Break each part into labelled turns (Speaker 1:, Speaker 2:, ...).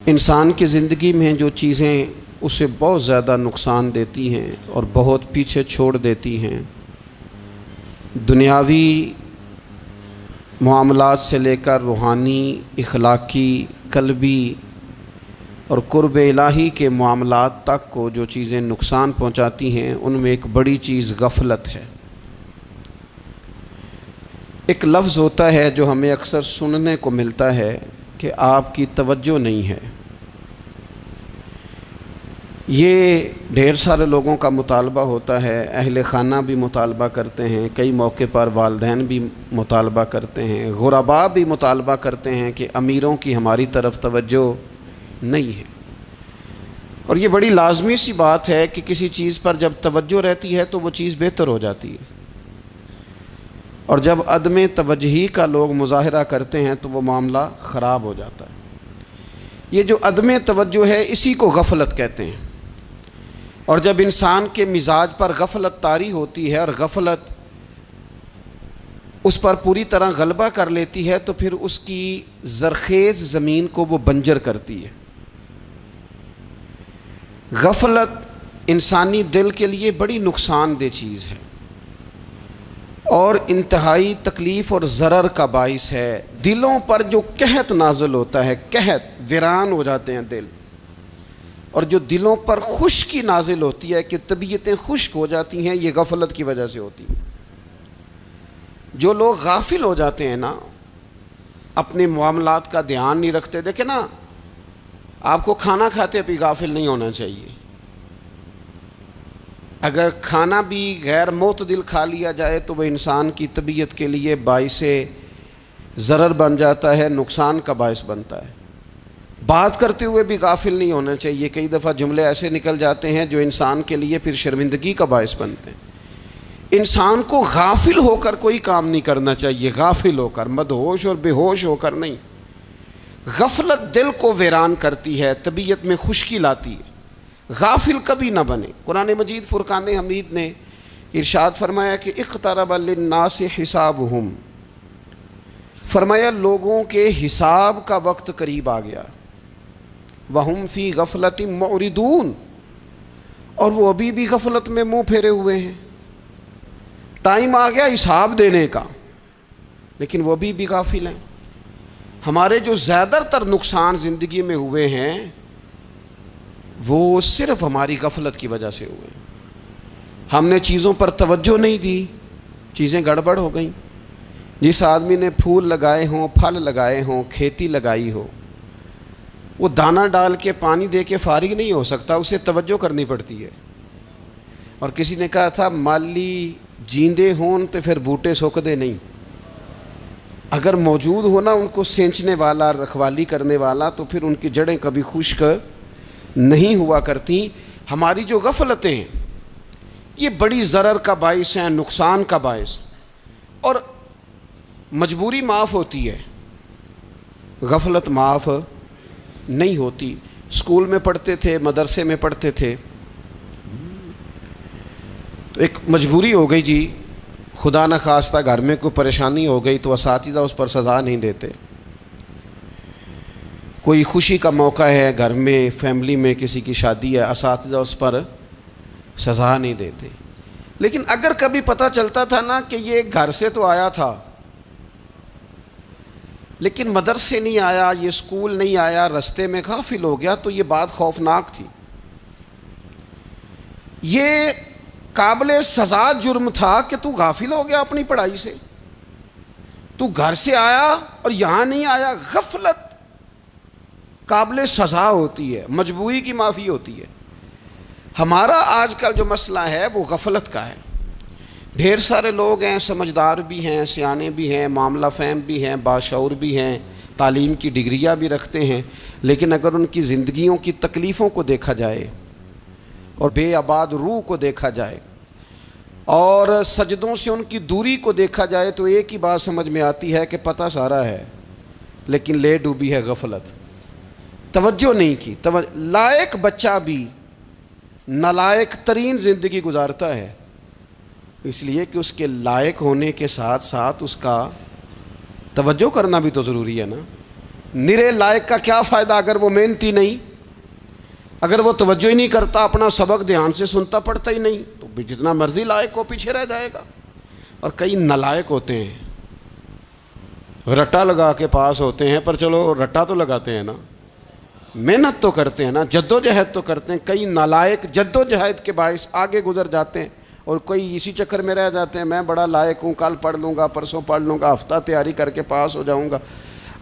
Speaker 1: انسان کی زندگی میں جو چیزیں اسے بہت زیادہ نقصان دیتی ہیں اور بہت پیچھے چھوڑ دیتی ہیں، دنیاوی معاملات سے لے کر روحانی، اخلاقی، قلبی اور قرب الہی کے معاملات تک کو جو چیزیں نقصان پہنچاتی ہیں، ان میں ایک بڑی چیز غفلت ہے۔ ایک لفظ ہوتا ہے جو ہمیں اکثر سننے کو ملتا ہے کہ آپ کی توجہ نہیں ہے۔ یہ ڈھیر سارے لوگوں کا مطالبہ ہوتا ہے، اہل خانہ بھی مطالبہ کرتے ہیں، کئی موقع پر والدین بھی مطالبہ کرتے ہیں، غرباء بھی مطالبہ کرتے ہیں کہ امیروں کی ہماری طرف توجہ نہیں ہے۔ اور یہ بڑی لازمی سی بات ہے کہ کسی چیز پر جب توجہ رہتی ہے تو وہ چیز بہتر ہو جاتی ہے، اور جب عدم توجہی کا لوگ مظاہرہ کرتے ہیں تو وہ معاملہ خراب ہو جاتا ہے۔ یہ جو عدم توجہ ہے اسی کو غفلت کہتے ہیں، اور جب انسان کے مزاج پر غفلت طاری ہوتی ہے اور غفلت اس پر پوری طرح غلبہ کر لیتی ہے تو پھر اس کی زرخیز زمین کو وہ بنجر کرتی ہے۔ غفلت انسانی دل کے لیے بڑی نقصان دہ چیز ہے اور انتہائی تکلیف اور ضرر کا باعث ہے۔ دلوں پر جو قحط نازل ہوتا ہے، قحط، ویران ہو جاتے ہیں دل، اور جو دلوں پر خشکی نازل ہوتی ہے کہ طبیعتیں خشک ہو جاتی ہیں، یہ غفلت کی وجہ سے ہوتی ہے۔ جو لوگ غافل ہو جاتے ہیں نا، اپنے معاملات کا دھیان نہیں رکھتے، دیکھیں نا، آپ کو کھانا کھاتے بھی غافل نہیں ہونا چاہیے۔ اگر کھانا بھی غیر معتدل کھا لیا جائے تو وہ انسان کی طبیعت کے لیے باعث ضرر بن جاتا ہے، نقصان کا باعث بنتا ہے۔ بات کرتے ہوئے بھی غافل نہیں ہونا چاہیے، کئی دفعہ جملے ایسے نکل جاتے ہیں جو انسان کے لیے پھر شرمندگی کا باعث بنتے ہیں۔ انسان کو غافل ہو کر کوئی کام نہیں کرنا چاہیے، غافل ہو کر، مدہوش اور بے ہوش ہو کر نہیں۔ غفلت دل کو ویران کرتی ہے، طبیعت میں خشکی لاتی ہے۔ غافل کبھی نہ بنے۔ قرآن مجید فرقان حمید نے ارشاد فرمایا کہ اقترب للناس حسابہم، فرمایا لوگوں کے حساب کا وقت قریب آ گیا، وہم فی غفلۃ معرضون، اور وہ ابھی بھی غفلت میں منہ پھیرے ہوئے ہیں۔ ٹائم آ گیا حساب دینے کا، لیکن وہ ابھی بھی غافل ہیں۔ ہمارے جو زیادہ تر نقصان زندگی میں ہوئے ہیں وہ صرف ہماری غفلت کی وجہ سے ہوئے ہیں۔ ہم نے چیزوں پر توجہ نہیں دی، چیزیں گڑبڑ ہو گئیں۔ جس آدمی نے پھول لگائے ہوں، پھل لگائے ہوں، کھیتی لگائی ہو، وہ دانہ ڈال کے پانی دے کے فارغ نہیں ہو سکتا، اسے توجہ کرنی پڑتی ہے۔ اور کسی نے کہا تھا مالی جیندے ہون تو پھر بوٹے سوکدے نہیں، اگر موجود ہونا ان کو سینچنے والا، رکھوالی کرنے والا، تو پھر ان کی جڑیں کبھی خشک نہیں ہوا کرتی۔ ہماری جو غفلتیں ہیں یہ بڑی ضرر کا باعث ہیں، نقصان کا باعث، اور مجبوری معاف ہوتی ہے، غفلت معاف نہیں ہوتی۔ اسکول میں پڑھتے تھے، مدرسے میں پڑھتے تھے، تو ایک مجبوری ہو گئی جی، خدا نخواستہ گھر میں کوئی پریشانی ہو گئی تو اساتذہ اس پر سزا نہیں دیتے۔ کوئی خوشی کا موقع ہے گھر میں، فیملی میں کسی کی شادی ہے، اساتذہ اس پر سزا نہیں دیتے۔ لیکن اگر کبھی پتہ چلتا تھا نا کہ یہ گھر سے تو آیا تھا لیکن مدرسے نہیں آیا، یہ اسکول نہیں آیا، رستے میں غافل ہو گیا، تو یہ بات خوفناک تھی۔ یہ قابل سزا جرم تھا کہ تو غافل ہو گیا اپنی پڑھائی سے، تو گھر سے آیا اور یہاں نہیں آیا۔ غفلت قابل سزا ہوتی ہے، مجبوری کی معافی ہوتی ہے۔ ہمارا آج کل جو مسئلہ ہے وہ غفلت کا ہے۔ ڈھیر سارے لوگ ہیں، سمجھدار بھی ہیں، سیانے بھی ہیں، معاملہ فہم بھی ہیں، باشعور بھی ہیں، تعلیم کی ڈگریاں بھی رکھتے ہیں، لیکن اگر ان کی زندگیوں کی تکلیفوں کو دیکھا جائے اور بے آباد روح کو دیکھا جائے اور سجدوں سے ان کی دوری کو دیکھا جائے تو ایک ہی بات سمجھ میں آتی ہے کہ پتہ سارا ہے لیکن لے ڈوبی ہے غفلت، توجہ نہیں کی۔ لائق بچہ بھی نالائق ترین زندگی گزارتا ہے، اس لیے کہ اس کے لائق ہونے کے ساتھ ساتھ اس کا توجہ کرنا بھی تو ضروری ہے نا۔ نرے لائق کا کیا فائدہ اگر وہ محنتی نہیں، اگر وہ توجہ ہی نہیں کرتا، اپنا سبق دھیان سے سنتا پڑھتا ہی نہیں، تو بھی جتنا مرضی لائق ہو پیچھے رہ جائے گا۔ اور کئی نالائق ہوتے ہیں، رٹا لگا کے پاس ہوتے ہیں، پر چلو رٹا تو لگاتے ہیں نا، محنت تو کرتے ہیں نا، جد و جہد تو کرتے ہیں۔ کئی نالائق جد و جہد کے باعث آگے گزر جاتے ہیں، اور کوئی اسی چکر میں رہ جاتے ہیں، میں بڑا لائق ہوں، کل پڑھ لوں گا، پرسوں پڑھ لوں گا، ہفتہ تیاری کر کے پاس ہو جاؤں گا۔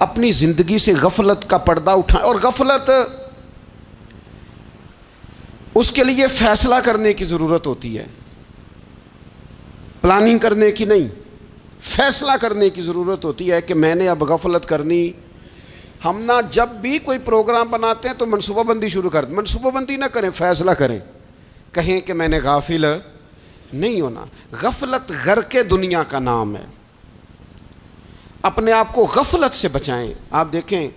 Speaker 1: اپنی زندگی سے غفلت کا پردہ اٹھائیں، اور غفلت اس کے لیے فیصلہ کرنے کی ضرورت ہوتی ہے، پلاننگ کرنے کی نہیں، فیصلہ کرنے کی ضرورت ہوتی ہے کہ میں نے اب غفلت کرنی۔ ہم نہ جب بھی کوئی پروگرام بناتے ہیں تو منصوبہ بندی شروع کر دیں، منصوبہ بندی نہ کریں، فیصلہ کریں، کہیں کہ میں نے غافل نہیں ہونا۔ غفلت غرق دنیا کا نام ہے، اپنے آپ کو غفلت سے بچائیں۔ آپ دیکھیں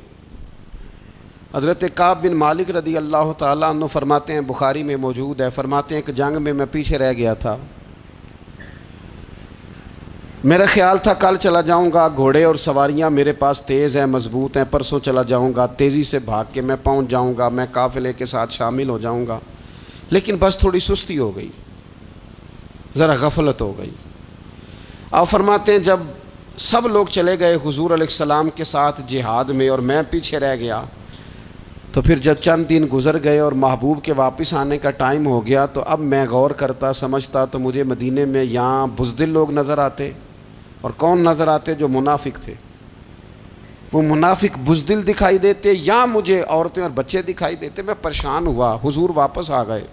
Speaker 1: حضرت کعب بن مالک رضی اللہ تعالیٰ عنہ فرماتے ہیں، بخاری میں موجود ہے، فرماتے ہیں کہ جنگ میں پیچھے رہ گیا تھا، میرا خیال تھا کل چلا جاؤں گا، گھوڑے اور سواریاں میرے پاس تیز ہیں، مضبوط ہیں، پرسوں چلا جاؤں گا، تیزی سے بھاگ کے میں پہنچ جاؤں گا، میں قافلے کے ساتھ شامل ہو جاؤں گا، لیکن بس تھوڑی سستی ہو گئی، ذرا غفلت ہو گئی۔ آپ فرماتے ہیں جب سب لوگ چلے گئے حضور علیہ السلام کے ساتھ جہاد میں اور میں پیچھے رہ گیا، تو پھر جب چند دن گزر گئے اور محبوب کے واپس آنے کا ٹائم ہو گیا، تو اب میں غور کرتا سمجھتا تو مجھے مدینے میں یہاں بزدل لوگ نظر آتے، اور کون نظر آتے؟ جو منافق تھے، وہ منافق بزدل دکھائی دیتے، یا مجھے عورتیں اور بچے دکھائی دیتے۔ میں پریشان ہوا، حضور واپس آ گئے۔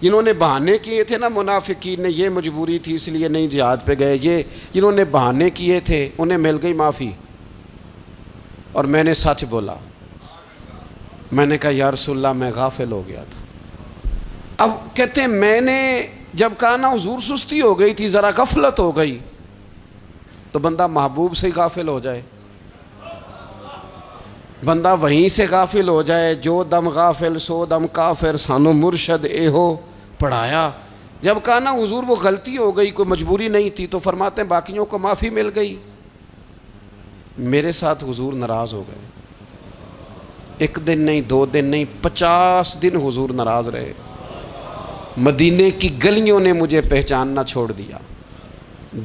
Speaker 1: جنہوں نے بہانے کیے تھے نا منافقین نے، یہ مجبوری تھی اس لیے نہیں جہاد پہ گئے، یہ جنہوں نے بہانے کیے تھے انہیں مل گئی معافی، اور میں نے سچ بولا، میں نے کہا یا رسول اللہ میں غافل ہو گیا تھا۔ اب کہتے ہیں میں نے جب کہا نا حضور سستی ہو گئی تھی، ذرا غفلت ہو گئی، تو بندہ محبوب سے ہی غافل ہو جائے، بندہ وہیں سے غافل ہو جائے۔ جو دم غافل سو دم کافر، سانو مرشد اے ہو پڑھایا۔ جب کہا نا حضور وہ غلطی ہو گئی، کوئی مجبوری نہیں تھی، تو فرماتے ہیں باقیوں کو معافی مل گئی، میرے ساتھ حضور ناراض ہو گئے۔ ایک دن نہیں، 2 دن نہیں، 50 دن حضور ناراض رہے۔ مدینے کی گلیوں نے مجھے پہچاننا چھوڑ دیا،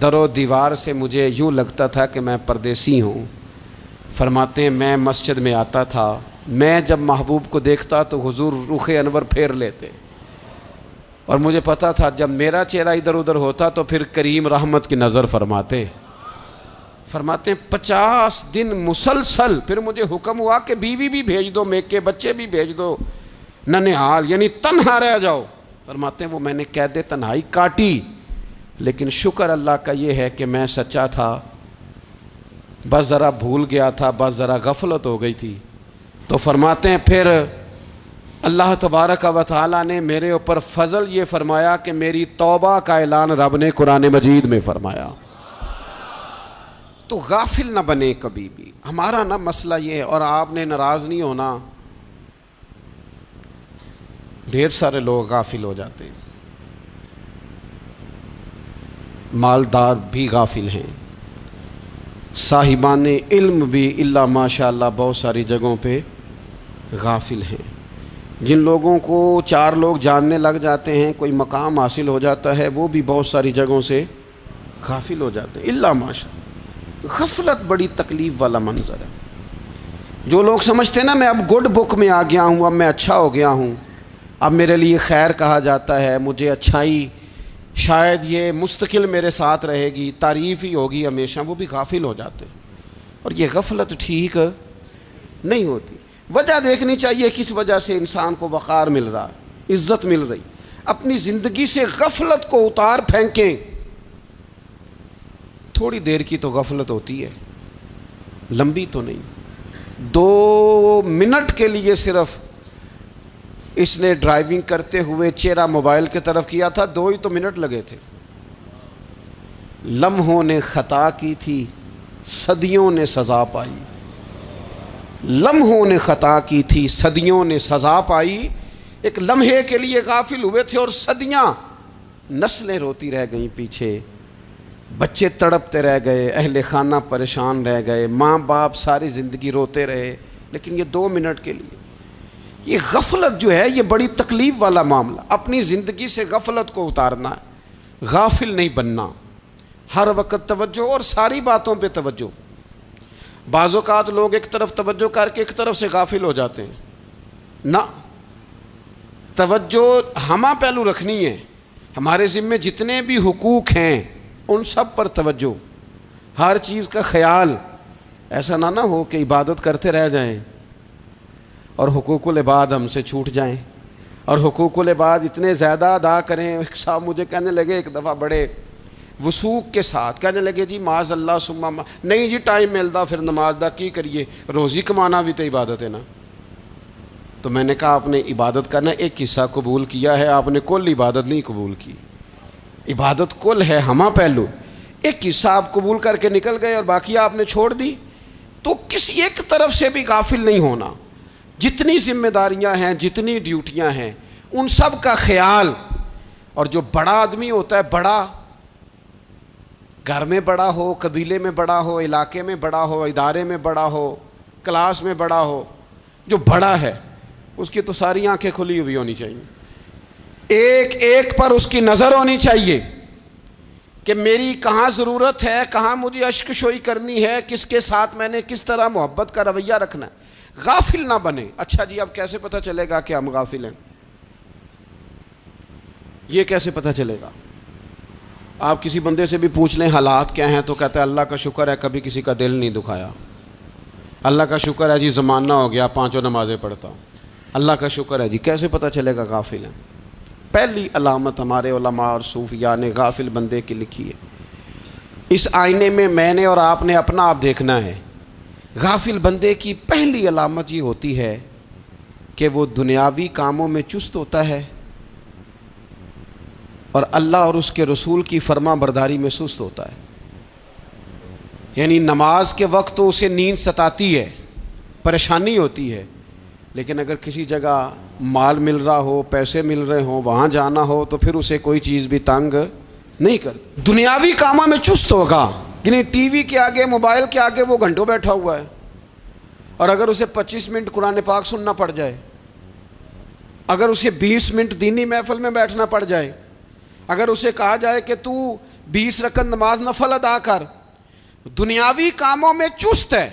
Speaker 1: در و دیوار سے مجھے یوں لگتا تھا کہ میں پردیسی ہوں۔ فرماتے ہیں میں مسجد میں آتا تھا، میں جب محبوب کو دیکھتا تو حضور رخ انور پھیر لیتے، اور مجھے پتا تھا جب میرا چہرہ ادھر ادھر ہوتا تو پھر کریم رحمت کی نظر فرماتے۔ فرماتے ہیں 50 دن مسلسل، پھر مجھے حکم ہوا کہ بیوی بھی بھیج دو، میکے بچے بھی بھیج دو، ننھال یعنی تنہا رہ جاؤ۔ فرماتے ہیں وہ میں نے قید تنہائی کاٹی، لیکن شکر اللہ کا یہ ہے کہ میں سچا تھا، بس ذرا بھول گیا تھا، بس ذرا غفلت ہو گئی تھی۔ تو فرماتے ہیں پھر اللہ تبارک و تعالیٰ نے میرے اوپر فضل یہ فرمایا کہ میری توبہ کا اعلان رب نے قرآن مجید میں فرمایا۔ تو غافل نہ بنے کبھی بھی، ہمارا نا مسئلہ یہ ہے، اور آپ نے ناراض نہیں ہونا، ڈھیر سارے لوگ غافل ہو جاتے ہیں، مالدار بھی غافل ہیں، صاحبان علم بھی الا ماشاء اللہ بہت ساری جگہوں پہ غافل ہیں۔ جن لوگوں کو 4 لوگ جاننے لگ جاتے ہیں، کوئی مقام حاصل ہو جاتا ہے، وہ بھی بہت ساری جگہوں سے غافل ہو جاتے ہیں الا ماشاء اللہ۔ غفلت بڑی تکلیف والا منظر ہے۔ جو لوگ سمجھتے ہیں نا میں اب گڈ بک میں آ گیا ہوں، اب میں اچھا ہو گیا ہوں، اب میرے لیے خیر کہا جاتا ہے، مجھے اچھائی شاید یہ مستقل میرے ساتھ رہے گی، تعریف ہی ہوگی ہمیشہ، وہ بھی غافل ہو جاتے ہیں۔ اور یہ غفلت ٹھیک نہیں ہوتی۔ وجہ دیکھنی چاہیے کس وجہ سے انسان کو وقار مل رہا، عزت مل رہی۔ اپنی زندگی سے غفلت کو اتار پھینکیں۔ تھوڑی دیر کی تو غفلت ہوتی ہے، لمبی تو نہیں۔ 2 منٹ کے لیے صرف اس نے ڈرائیونگ کرتے ہوئے چہرہ موبائل کی طرف کیا تھا، 2 ہی تو منٹ لگے تھے۔ لمحوں نے خطا کی تھی، صدیوں نے سزا پائی۔ لمحوں نے خطا کی تھی، صدیوں نے سزا پائی۔ ایک لمحے کے لیے غافل ہوئے تھے اور صدیاں، نسلیں روتی رہ گئیں پیچھے۔ بچے تڑپتے رہ گئے، اہل خانہ پریشان رہ گئے، ماں باپ ساری زندگی روتے رہے، لیکن یہ 2 منٹ کے لیے یہ غفلت جو ہے یہ بڑی تکلیف والا معاملہ. اپنی زندگی سے غفلت کو اتارنا ہے، غافل نہیں بننا، ہر وقت توجہ اور ساری باتوں پہ توجہ. بعض اوقات لوگ ایک طرف توجہ کر کے ایک طرف سے غافل ہو جاتے ہیں. نہ، توجہ ہمہ پہلو رکھنی ہے. ہمارے ذمے جتنے بھی حقوق ہیں ان سب پر توجہ، ہر چیز کا خیال. ایسا نہ ہو کہ عبادت کرتے رہ جائیں اور حقوق العباد ہم سے چھوٹ جائیں، اور حقوق العباد اتنے زیادہ ادا کریں. ایک صاحب مجھے کہنے لگے ایک دفعہ بڑے وثوق کے ساتھ، کہنے لگے جی معاذ اللہ ثم نہیں جی ٹائم ملتا پھر نماز دا کی کریے، روزی کمانا بھی تو عبادت ہے نا. تو میں نے کہا آپ نے عبادت کرنا ایک حصہ قبول کیا ہے، آپ نے کل عبادت نہیں قبول کی. عبادت کل ہے، ہمہ پہلو. ایک حصہ آپ قبول کر کے نکل گئے اور باقی آپ نے چھوڑ دی. تو کسی ایک طرف سے بھی غافل نہیں ہونا. جتنی ذمہ داریاں ہیں، جتنی ڈیوٹیاں ہیں، ان سب کا خیال. اور جو بڑا آدمی ہوتا ہے، بڑا گھر میں بڑا ہو، قبیلے میں بڑا ہو، علاقے میں بڑا ہو، ادارے میں بڑا ہو، کلاس میں بڑا ہو، جو بڑا ہے اس کی تو ساری آنکھیں کھلی ہوئی ہونی چاہیے. ایک ایک پر اس کی نظر ہونی چاہیے کہ میری کہاں ضرورت ہے، کہاں مجھے اشک شوئی کرنی ہے، کس کے ساتھ میں نے کس طرح محبت کا رویہ رکھنا ہے. غافل نہ بنے. اچھا جی اب کیسے پتہ چلے گا کہ ہم غافل ہیں؟ یہ کیسے پتہ چلے گا؟ آپ کسی بندے سے بھی پوچھ لیں حالات کیا ہیں تو کہتا ہے اللہ کا شکر ہے کبھی کسی کا دل نہیں دکھایا، اللہ کا شکر ہے جی زمانہ ہو گیا 5 نمازیں پڑھتا ہوں، اللہ کا شکر ہے جی. کیسے پتہ چلے گا غافل ہیں؟ پہلی علامت ہمارے علماء اور صوفیاء نے غافل بندے کی لکھی ہے. اس آئینے میں نے اور آپ نے اپنا آپ دیکھنا ہے. غافل بندے کی پہلی علامت یہ ہوتی ہے کہ وہ دنیاوی کاموں میں چست ہوتا ہے اور اللہ اور اس کے رسول کی فرما برداری میں سست ہوتا ہے. یعنی نماز کے وقت تو اسے نیند ستاتی ہے، پریشانی ہوتی ہے، لیکن اگر کسی جگہ مال مل رہا ہو، پیسے مل رہے ہوں، وہاں جانا ہو تو پھر اسے کوئی چیز بھی تنگ نہیں کر. دنیاوی کاموں میں چست ہوگا، یعنی ٹی وی کے آگے، موبائل کے آگے وہ گھنٹوں بیٹھا ہوا ہے. اور اگر اسے 25 منٹ قرآن پاک سننا پڑ جائے، اگر اسے 20 منٹ دینی محفل میں بیٹھنا پڑ جائے، اگر اسے کہا جائے کہ تو 20 رکعت نماز نفل ادا کر، دنیاوی کاموں میں چست ہے،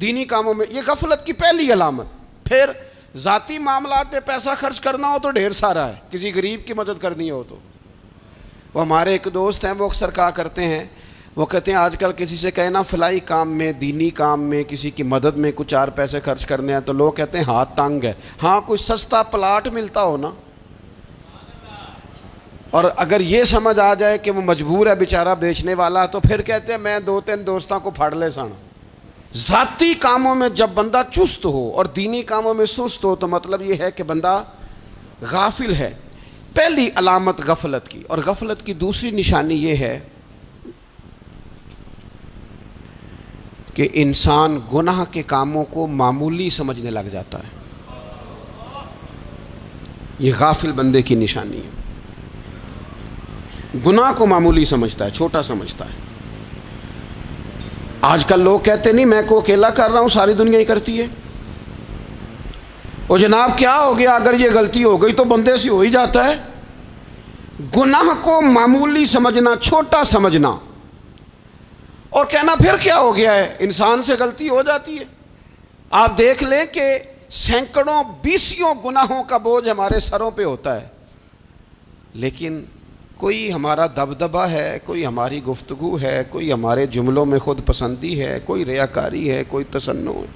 Speaker 1: دینی کاموں میں، یہ غفلت کی پہلی علامت. پھر ذاتی معاملات پہ پیسہ خرچ کرنا ہو تو ڈھیر سارا ہے، کسی غریب کی مدد کرنی ہو تو. وہ ہمارے ایک دوست ہیں، وہ اکثر کہا کرتے ہیں، وہ کہتے ہیں آج کل کسی سے کہنا فلائی کام میں، دینی کام میں، کسی کی مدد میں کچھ 4 پیسے خرچ کرنے ہیں تو لوگ کہتے ہیں ہاتھ تنگ ہے. ہاں کوئی سستا پلاٹ ملتا ہو نا، اور اگر یہ سمجھ آ جائے کہ وہ مجبور ہے بیچارہ بیچنے والا، تو پھر کہتے ہیں میں 2-3 دوستوں کو پھاڑ لے سن. ذاتی کاموں میں جب بندہ چست ہو اور دینی کاموں میں سست ہو تو مطلب یہ ہے کہ بندہ غافل ہے. پہلی علامت غفلت کی. اور غفلت کی دوسری نشانی یہ ہے کہ انسان گناہ کے کاموں کو معمولی سمجھنے لگ جاتا ہے. یہ غافل بندے کی نشانی ہے. گناہ کو معمولی سمجھتا ہے، چھوٹا سمجھتا ہے. آج کل لوگ کہتے نہیں میں کو اکیلا کر رہا ہوں، ساری دنیا ہی کرتی ہے. اور جناب کیا ہو گیا اگر یہ غلطی ہو گئی تو بندے سے ہو ہی جاتا ہے. گناہ کو معمولی سمجھنا، چھوٹا سمجھنا اور کہنا پھر کیا ہو گیا ہے، انسان سے غلطی ہو جاتی ہے. آپ دیکھ لیں کہ سینکڑوں بیسیوں گناہوں کا بوجھ ہمارے سروں پہ ہوتا ہے، لیکن کوئی ہمارا دبدبہ ہے، کوئی ہماری گفتگو ہے، کوئی ہمارے جملوں میں خود پسندی ہے، کوئی ریاکاری ہے، کوئی تصنع ہے.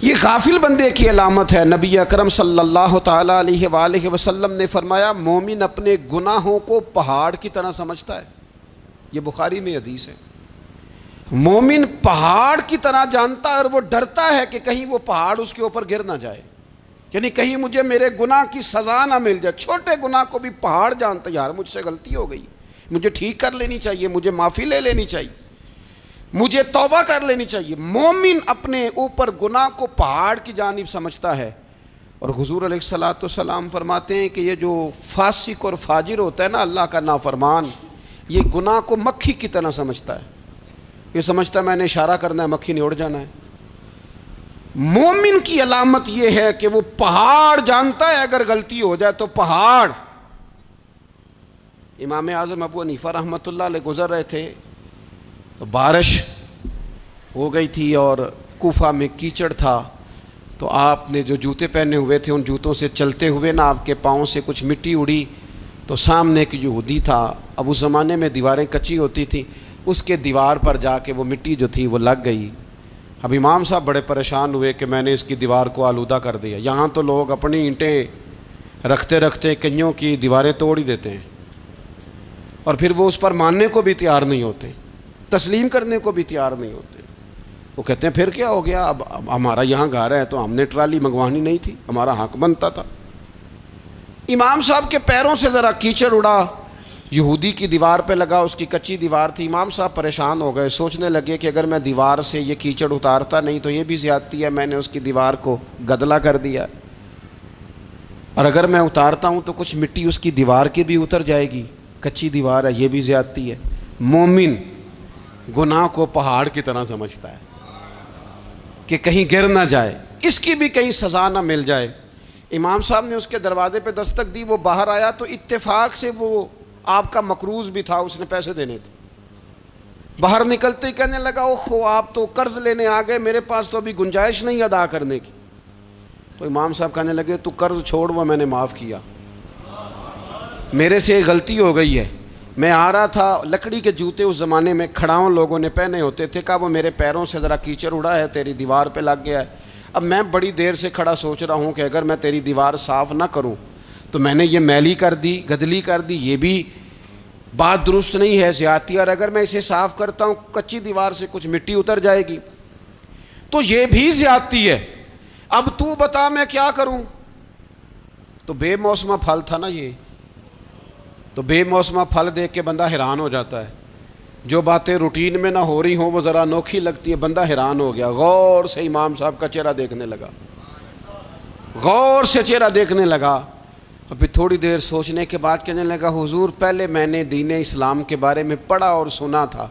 Speaker 1: یہ غافل بندے کی علامت ہے. نبی اکرم صلی اللہ تعالیٰ علیہ وآلہ وسلم نے فرمایا مومن اپنے گناہوں کو پہاڑ کی طرح سمجھتا ہے. یہ بخاری میں حدیث ہے. مومن پہاڑ کی طرح جانتا ہے اور وہ ڈرتا ہے کہ کہیں وہ پہاڑ اس کے اوپر گر نہ جائے، یعنی کہیں مجھے میرے گناہ کی سزا نہ مل جائے. چھوٹے گناہ کو بھی پہاڑ جانتا ہے، یار مجھ سے غلطی ہو گئی، مجھے ٹھیک کر لینی چاہیے، مجھے معافی لے لینی چاہیے، مجھے توبہ کر لینی چاہیے. مومن اپنے اوپر گناہ کو پہاڑ کی جانب سمجھتا ہے. اور حضور علیہ الصلوۃ والسلام فرماتے ہیں کہ یہ جو فاسق اور فاجر ہوتا ہے نا، اللہ کا نافرمان، یہ گناہ کو مکھی کی طرح سمجھتا ہے، یہ سمجھتا ہے میں نے اشارہ کرنا ہے مکھی نے اڑ جانا ہے۔ مومن کی علامت یہ ہے کہ وہ پہاڑ جانتا ہے اگر غلطی ہو جائے تو پہاڑ۔ امام اعظم ابو حنیفہ رحمۃ اللہ علیہ گزر رہے تھے تو بارش ہو گئی تھی اور کوفہ میں کیچڑ تھا، تو آپ نے جو جوتے پہنے ہوئے تھے ان جوتوں سے چلتے ہوئے نا آپ کے پاؤں سے کچھ مٹی اڑی، تو سامنے ایک یہودی تھا، اب اس زمانے میں دیواریں کچی ہوتی تھیں، اس کے دیوار پر جا کے وہ مٹی جو تھی وہ لگ گئی۔ اب امام صاحب بڑے پریشان ہوئے کہ میں نے اس کی دیوار کو آلودہ کر دیا۔ یہاں تو لوگ اپنی اینٹیں رکھتے رکھتے کئیوں کی دیواریں توڑ ہی دیتے ہیں، اور پھر وہ اس پر ماننے کو بھی تیار نہیں ہوتے، تسلیم کرنے کو بھی تیار نہیں ہوتے۔ وہ کہتے ہیں پھر کیا ہو گیا، اب ہمارا یہاں گھر ہے تو ہم نے ٹرالی منگوانی نہیں تھی، ہمارا حق بنتا تھا۔ امام صاحب کے پیروں سے ذرا کیچڑ اڑا، یہودی کی دیوار پہ لگا، اس کی کچی دیوار تھی۔ امام صاحب پریشان ہو گئے، سوچنے لگے کہ اگر میں دیوار سے یہ کیچڑ اتارتا نہیں تو یہ بھی زیادتی ہے، میں نے اس کی دیوار کو گدلا کر دیا، اور اگر میں اتارتا ہوں تو کچھ مٹی اس کی دیوار کی بھی اتر جائے گی، کچی دیوار ہے، یہ بھی زیادتی ہے۔ مومن گناہ کو پہاڑ کی طرح سمجھتا ہے کہ کہیں گر نہ جائے، اس کی بھی کہیں سزا نہ مل جائے۔ امام صاحب نے اس کے دروازے پہ دستک دی، وہ باہر آیا تو اتفاق سے وہ آپ کا مقروض بھی تھا، اس نے پیسے دینے تھے۔ باہر نکلتے ہی کہنے لگا اوہ آپ تو قرض لینے آ گئے، میرے پاس تو ابھی گنجائش نہیں ادا کرنے کی۔ تو امام صاحب کہنے لگے تو قرض چھوڑ، وہ میں نے معاف کیا، میرے سے غلطی ہو گئی ہے، میں آ رہا تھا، لکڑی کے جوتے اس زمانے میں کھڑاؤں لوگوں نے پہنے ہوتے تھے، کہا وہ میرے پیروں سے ذرا کیچڑ اڑا ہے، تیری دیوار پہ لگ گیا ہے۔ اب میں بڑی دیر سے کھڑا سوچ رہا ہوں کہ اگر میں تیری دیوار صاف نہ کروں تو میں نے یہ میلی کر دی، گدلی کر دی، یہ بھی بات درست نہیں ہے، زیادتی، اور اگر میں اسے صاف کرتا ہوں کچی دیوار سے کچھ مٹی اتر جائے گی تو یہ بھی زیادتی ہے، اب تو بتا میں کیا کروں۔ تو بے موسمہ پھل تھا نا یہ، تو بے موسمہ پھل دیکھ کے بندہ حیران ہو جاتا ہے، جو باتیں روٹین میں نہ ہو رہی ہوں وہ ذرا انوکھی لگتی ہے، بندہ حیران ہو گیا، غور سے امام صاحب کا چہرہ دیکھنے لگا، غور سے چہرہ دیکھنے لگا، اور پھر تھوڑی دیر سوچنے کے بعد کہنے لگا حضور پہلے میں نے دین اسلام کے بارے میں پڑھا اور سنا تھا،